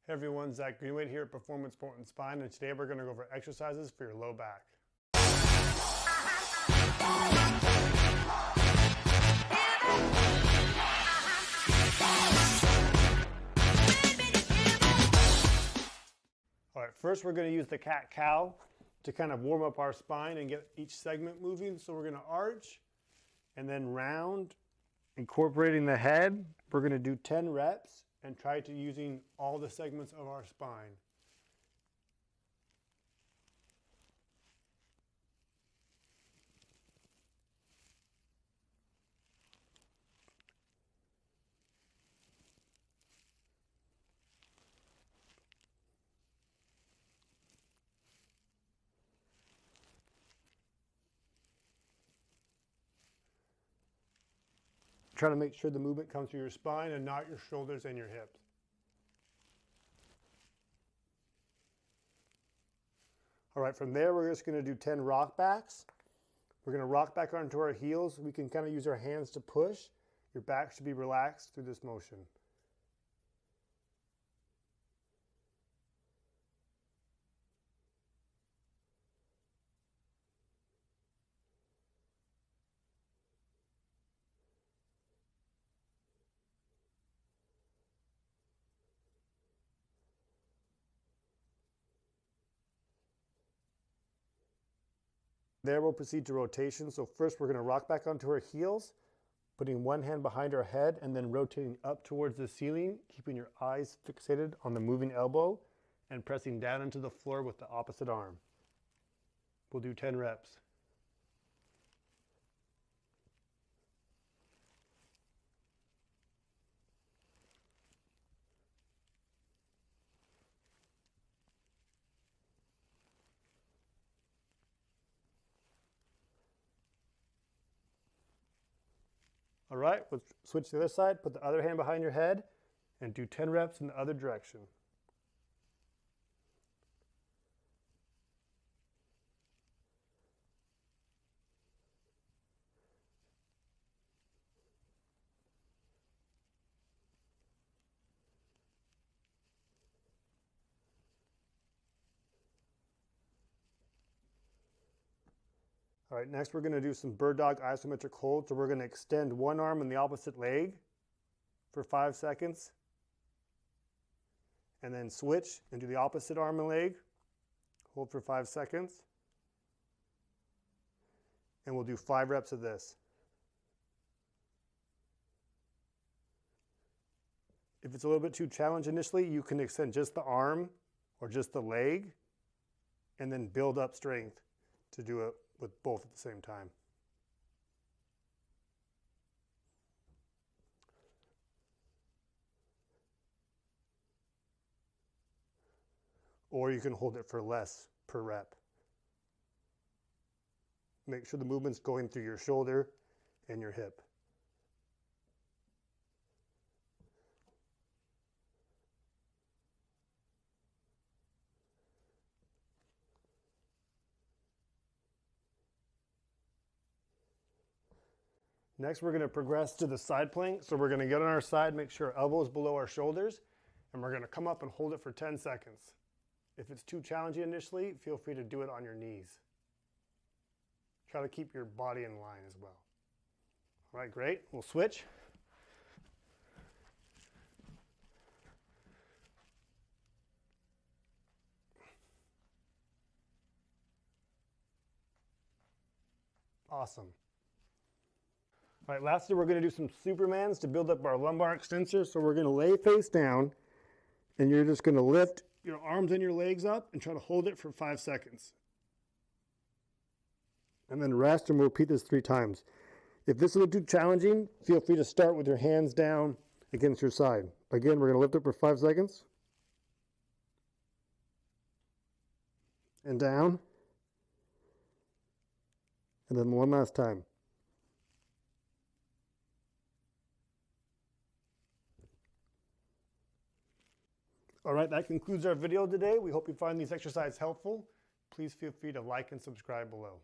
Hey everyone, Zach Greenwade here at Performance Sport and Spine, and today we're going to go over exercises for your low back. Alright, first we're going to use the cat-cow to kind of warm up our spine and get each segment moving. So we're going to arch and then round, incorporating the head. We're going to do 10 reps and try to using all the segments of our spine. Try to make sure the movement comes through your spine and not your shoulders and your hips. All right, from there, we're just going to do 10 rock backs. We're going to rock back onto our heels. We can kind of use our hands to push. Your back should be relaxed through this motion. There we'll proceed to rotation. So first we're going to rock back onto our heels, putting one hand behind our head and then rotating up towards the ceiling, keeping your eyes fixated on the moving elbow and pressing down into the floor with the opposite arm. We'll do 10 reps. All right, let's switch to the other side, put the other hand behind your head, and do 10 reps in the other direction. All right, next we're going to do some bird dog isometric hold. So we're going to extend one arm in the opposite leg for 5 seconds, and then switch and do the opposite arm and leg. Hold for 5 seconds, and we'll do 5 reps of this. If it's a little bit too challenging initially, you can extend just the arm or just the leg, and then build up strength to do it with both at the same time. Or you can hold it for less per rep. Make sure the movement's going through your shoulder and your hip. Next, we're going to progress to the side plank. So we're going to get on our side, make sure our elbow is below our shoulders, and we're going to come up and hold it for 10 seconds. If it's too challenging initially, feel free to do it on your knees. Try to keep your body in line as well. All right, great. We'll switch. Awesome. All right, lastly, we're going to do some Supermans to build up our lumbar extensor. So we're going to lay face down, and you're just going to lift your arms and your legs up and try to hold it for 5 seconds. And then rest, and we'll repeat this 3 times. If this is a little too challenging, feel free to start with your hands down against your side. Again, we're going to lift up for 5 seconds. And down. And then one last time. All right, that concludes our video today. We hope you find these exercises helpful. Please feel free to like and subscribe below.